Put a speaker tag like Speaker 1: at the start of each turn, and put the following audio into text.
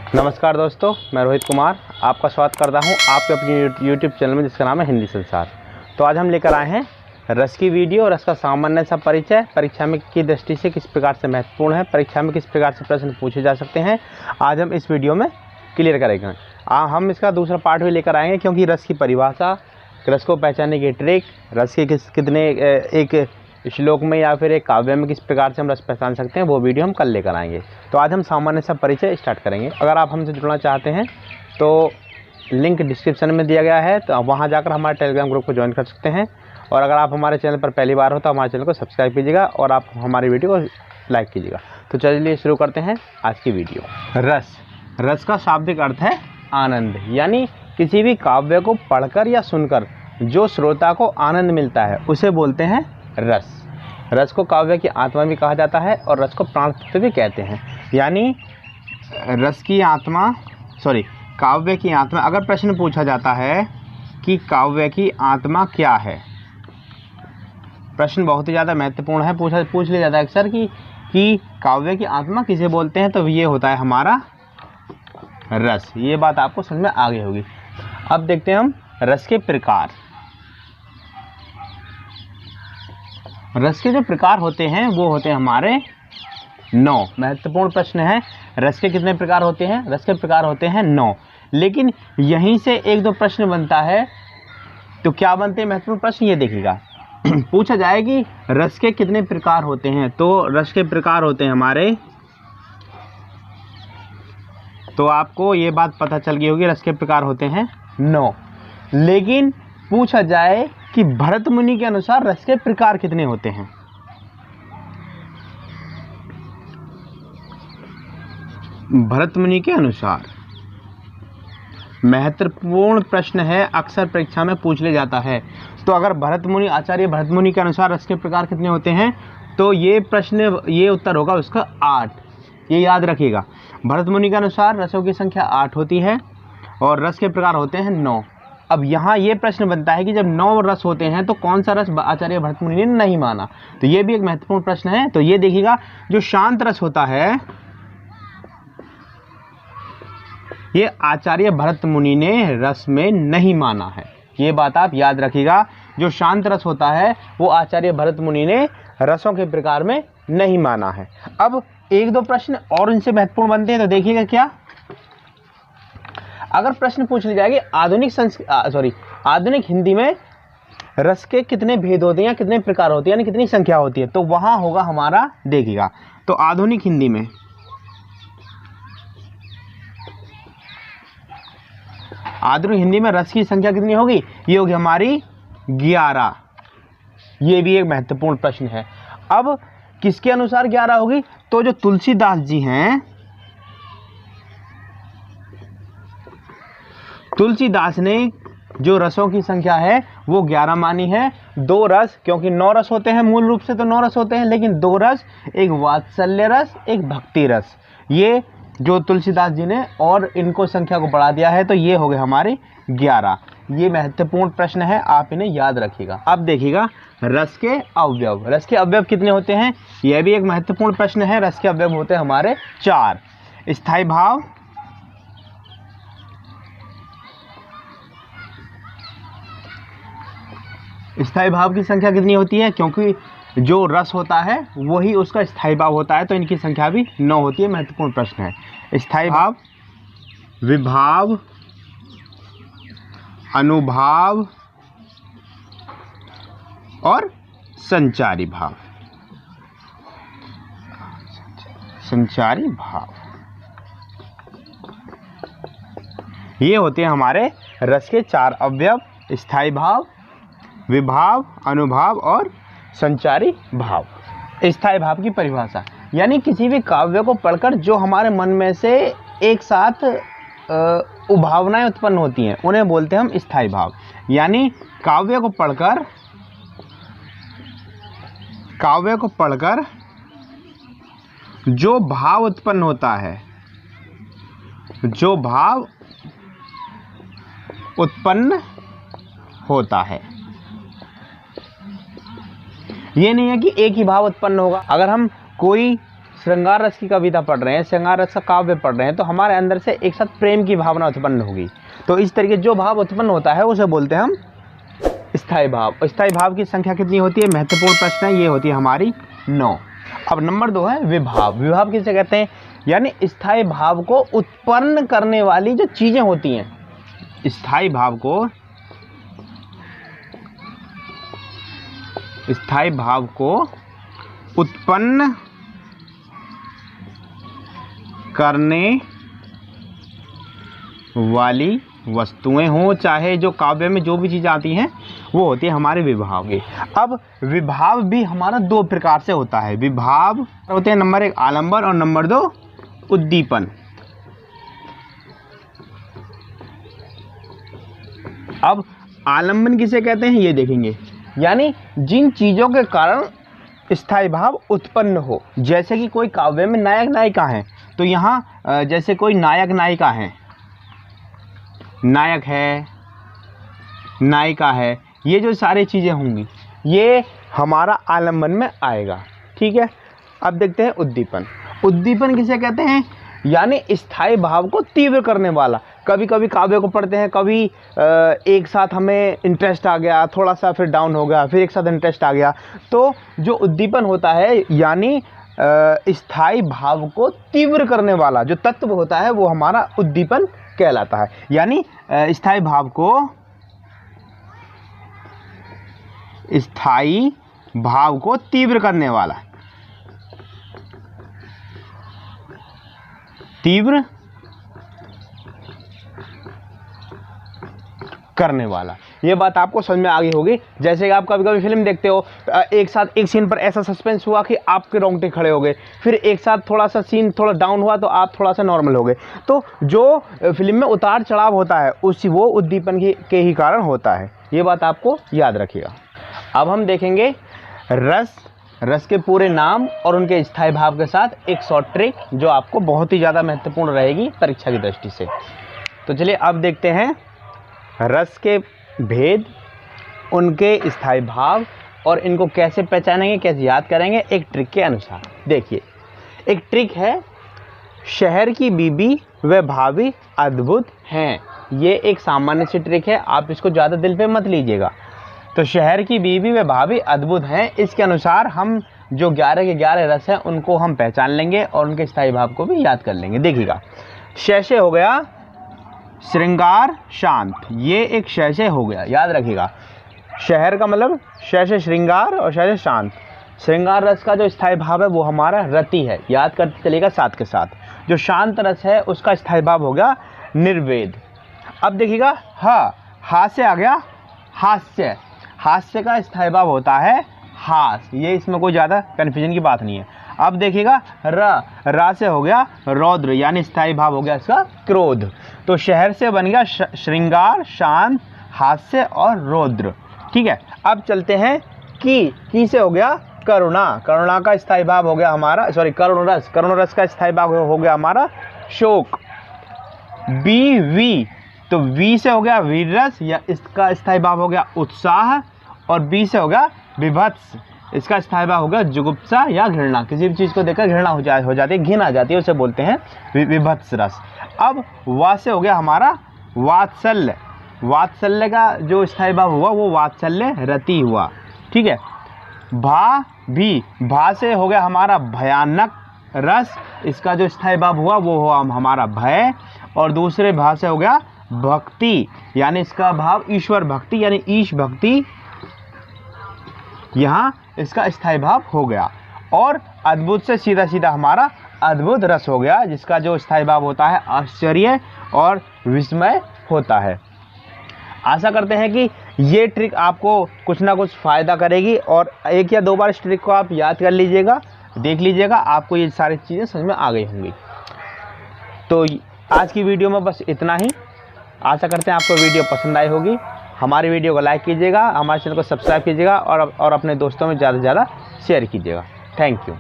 Speaker 1: नमस्कार दोस्तों, मैं रोहित कुमार आपका स्वागत करता हूं आपके अपनी यूट्यूब चैनल में जिसका नाम है हिंदी संसार। तो आज हम लेकर आए हैं रस की वीडियो। रस का सामान्य सा परिचय, परीक्षा में की दृष्टि से किस प्रकार से महत्वपूर्ण है, परीक्षा में किस प्रकार से प्रश्न पूछे जा सकते हैं, आज हम इस वीडियो में क्लियर करेंगे। हम इसका दूसरा पार्ट भी लेकर आएंगे, क्योंकि रस की परिभाषा, रस को पहचानने की ट्रिक, रस के कितने एक श्लोक में या फिर एक काव्य में किस प्रकार से हम रस पहचान सकते हैं, वो वीडियो हम कल लेकर आएंगे। तो आज हम सामान्य सा परिचय स्टार्ट करेंगे। अगर आप हमसे जुड़ना चाहते हैं तो लिंक डिस्क्रिप्शन में दिया गया है, तो वहाँ जाकर हमारे टेलीग्राम ग्रुप को ज्वाइन कर सकते हैं। और अगर आप हमारे चैनल पर पहली बार हो तो हमारे चैनल को सब्सक्राइब कीजिएगा और आप हमारी वीडियो को लाइक कीजिएगा। तो चलिए शुरू करते हैं आज की वीडियो। रस का शाब्दिक अर्थ है आनंद, यानी किसी भी काव्य को पढ़कर या सुनकर जो श्रोता को आनंद मिलता है उसे बोलते हैं रस को काव्य की आत्मा भी कहा जाता है और रस को प्राण तत्व भी कहते हैं। यानी काव्य की आत्मा, अगर प्रश्न पूछा जाता है कि काव्य की आत्मा क्या है, प्रश्न बहुत ही ज़्यादा महत्वपूर्ण है, पूछ लिया जाता है अक्सर कि काव्य की आत्मा किसे बोलते हैं, तो ये होता है हमारा रस। ये बात आपको समझ में आ गई होगी। अब देखते हैं हम रस के प्रकार। रस के जो प्रकार होते हैं वो होते हैं हमारे 9। महत्वपूर्ण प्रश्न है, रस के कितने प्रकार होते हैं? रस के प्रकार होते हैं 9। लेकिन यहीं से एक दो प्रश्न बनता है, तो क्या बनते हैं महत्वपूर्ण प्रश्न, ये देखिएगा। पूछा जाए कि रस के कितने प्रकार होते हैं, तो रस के प्रकार होते हैं हमारे, तो आपको ये बात पता चल गई होगी, रस के प्रकार होते हैं 9। लेकिन पूछा जाए कि भरत मुनि के अनुसार रस के प्रकार कितने होते हैं, भरत मुनि के अनुसार, महत्वपूर्ण प्रश्न है, अक्सर परीक्षा में पूछ लिया जाता है। तो अगर आचार्य भरत मुनि के अनुसार रस के प्रकार कितने होते हैं, तो ये प्रश्न, ये उत्तर होगा उसका 8। ये याद रखिएगा, भरत मुनि के अनुसार रसों की संख्या 8 होती है और रस के प्रकार होते हैं 9। अब यहाँ ये प्रश्न बनता है कि जब 9 रस होते हैं तो कौन सा रस आचार्य भरत मुनि ने नहीं माना, तो ये भी एक महत्वपूर्ण प्रश्न है। तो ये देखिएगा, जो शांत रस होता है ये आचार्य भरत मुनि ने रस में नहीं माना है, ये बात आप याद रखिएगा। जो शांत रस होता है वो आचार्य भरत मुनि ने रसों के प्रकार में नहीं माना है। अब एक दो प्रश्न और इनसे महत्वपूर्ण बनते हैं, तो देखिएगा क्या, अगर प्रश्न पूछ लिया जाएगी आधुनिक हिंदी में रस के कितने भेद होते हैं, कितने प्रकार होते हैं, यानी कितनी संख्या होती है, तो वहां होगा हमारा, देखिएगा, तो आधुनिक हिंदी में रस की संख्या कितनी होगी, ये होगी हमारी 11। ये भी एक महत्वपूर्ण प्रश्न है। अब किसके अनुसार 11 होगी, तो जो तुलसीदास जी हैं, तुलसीदास ने जो रसों की संख्या है वो 11 मानी है। 2 रस, क्योंकि 9 रस होते हैं मूल रूप से, तो 9 रस होते हैं, लेकिन 2 रस, एक वात्सल्य रस, एक भक्ति रस, ये जो तुलसीदास जी ने, और इनको संख्या को बढ़ा दिया है, तो ये हो गए हमारे 11। ये महत्वपूर्ण प्रश्न है, आप इन्हें याद रखिएगा। अब देखिएगा, रस के अवयव, रस के अवयव कितने होते हैं, यह भी एक महत्वपूर्ण प्रश्न है। रस के अवयव होते हैं हमारे 4। स्थायी भाव, स्थायी भाव की संख्या कितनी होती है, क्योंकि जो रस होता है वही उसका स्थायी भाव होता है, तो इनकी संख्या भी 9 होती है। महत्वपूर्ण प्रश्न है। स्थायी भाव, विभाव, अनुभाव और संचारी भाव। संचारी भाव, ये होते हैं हमारे रस के 4 अवयव, स्थायी भाव, विभाव, अनुभाव और संचारी भाव। स्थायी भाव की परिभाषा, यानी किसी भी काव्य को पढ़कर जो हमारे मन में से एक साथ भावनाएं उत्पन्न होती हैं, उन्हें बोलते हैं हम स्थायी भाव। यानी काव्य को पढ़कर जो भाव उत्पन्न होता है, जो भाव उत्पन्न होता है, ये नहीं है कि एक ही भाव उत्पन्न होगा। अगर हम कोई श्रृंगार रस की कविता पढ़ रहे हैं, श्रृंगार रस का काव्य पढ़ रहे हैं, तो हमारे अंदर से एक साथ प्रेम की भावना उत्पन्न होगी। तो इस तरीके जो भाव उत्पन्न होता है उसे बोलते हैं हम स्थायी भाव। स्थायी भाव की संख्या कितनी होती है? महत्वपूर्ण प्रश्न है, ये होती है हमारी 9। अब नंबर 2 है विभाव। विभाव किसे कहते हैं? यानी स्थायी भाव को उत्पन्न करने वाली जो चीजें होती हैं, स्थायी भाव को उत्पन्न करने वाली वस्तुएं हों, चाहे जो काव्य में जो भी चीज़ आती हैं वो होती है हमारे विभाव की। अब विभाव भी हमारा 2 प्रकार से होता है। विभाव होते हैं नंबर 1 आलंबन और नंबर 2 उद्दीपन। अब आलंबन किसे कहते हैं ये देखेंगे, यानी जिन चीज़ों के कारण स्थायी भाव उत्पन्न हो। जैसे कि कोई काव्य में नायक नायिका हैं, तो यहाँ जैसे कोई नायक नायिका है, नायक है, नायिका है, ये जो सारी चीज़ें होंगी ये हमारा आलंबन में आएगा। ठीक है, अब देखते हैं उद्दीपन। उद्दीपन किसे कहते हैं? यानी स्थायी भाव को तीव्र करने वाला। कभी कभी काव्य को पढ़ते हैं, कभी एक साथ हमें इंटरेस्ट आ गया, थोड़ा सा फिर डाउन हो गया, फिर एक साथ इंटरेस्ट आ गया, तो जो उद्दीपन होता है यानी स्थायी भाव को तीव्र करने वाला जो तत्व होता है वो हमारा उद्दीपन कहलाता है। यानी स्थायी भाव को तीव्र करने वाला, तीव्र करने वाला। ये बात आपको समझ में आ गई होगी। जैसे कि आप कभी कभी फिल्म देखते हो, एक साथ एक सीन पर ऐसा सस्पेंस हुआ कि आपके रोंगटे खड़े हो गए, फिर एक साथ थोड़ा सा सीन थोड़ा डाउन हुआ तो आप थोड़ा सा नॉर्मल हो गए। तो जो फिल्म में उतार चढ़ाव होता है वो उद्दीपन के ही कारण होता है। ये बात आपको याद रखिएगा। अब हम देखेंगे रस के पूरे नाम और उनके स्थायी भाव के साथ एक शॉर्ट ट्रिक जो आपको बहुत ही ज़्यादा महत्वपूर्ण रहेगी परीक्षा की दृष्टि से। तो चलिए अब देखते हैं रस के भेद, उनके स्थायी भाव और इनको कैसे पहचानेंगे, कैसे याद करेंगे एक ट्रिक के अनुसार। देखिए, एक ट्रिक है, शहर की बीबी व भाभी अद्भुत हैं। ये एक सामान्य सी ट्रिक है, आप इसको ज़्यादा दिल पे मत लीजिएगा। तो शहर की बीबी व भाभी अद्भुत हैं, इसके अनुसार हम जो 11 के 11 रस हैं उनको हम पहचान लेंगे और उनके स्थायी भाव को भी याद कर लेंगे। देखिएगा, शैशे हो गया श्रृंगार शांत, ये एक शैशे हो गया, याद रखिएगा। शहर का मतलब शैशे श्रृंगार और शैशे शांत। श्रृंगार रस का जो स्थायी भाव है वो हमारा रति है, याद करते चलिएगा साथ के साथ। जो शांत रस है उसका स्थायी भाव हो गया निर्वेद। अब देखिएगा हा से आ गया हास्य, हास्य का स्थायी भाव होता है हास, ये इसमें कोई ज़्यादा कन्फ्यूजन की बात नहीं है। अब देखिएगा रा से हो गया रौद्र, यानी स्थायी भाव हो गया इसका क्रोध। तो शहर से बन गया श्रृंगार शांत हास्य और रौद्र। ठीक है, अब चलते हैं की से हो गया करुणा, करुणा का स्थायी भाव हो गया हमारा करुण रस का स्थायी भाव हो गया हमारा शोक। वी तो वी से हो गया वीर रस, या इसका स्थायी भाव हो गया उत्साह। और बी से हो गया विभत्स, इसका स्थायी भाव हो गया जुगुप्सा या घृणा। किसी भी चीज़ को देखकर घृणा हो जाती है, घिन आ जाती है, उसे बोलते हैं विभत्स रस। अब वा से हो गया हमारा वात्सल्य, वात्सल्य का जो स्थायी भाव हुआ वो वात्सल्य रति हुआ। ठीक है, भा से हो गया हमारा भयानक रस, इसका जो स्थायी भाव हुआ वो हुआ हमारा भय। और दूसरे भा से हो गया भक्ति, यानी इसका भाव ईश्वर भक्ति यानी ईश भक्ति, यहाँ इसका स्थायी भाव हो गया। और अद्भुत से सीधा सीधा हमारा अद्भुत रस हो गया, जिसका जो स्थायी भाव होता है आश्चर्य और विस्मय होता है। आशा करते हैं कि ये ट्रिक आपको कुछ ना कुछ फ़ायदा करेगी और 1 या 2 बार इस ट्रिक को आप याद कर लीजिएगा, देख लीजिएगा, आपको ये सारी चीज़ें समझ में आ गई होंगी। तो आज की वीडियो में बस इतना ही। आशा करते हैं आपको वीडियो पसंद आई होगी। हमारी वीडियो को लाइक कीजिएगा, हमारे चैनल को सब्सक्राइब कीजिएगा और अपने दोस्तों में ज़्यादा से ज़्यादा शेयर कीजिएगा। Thank you.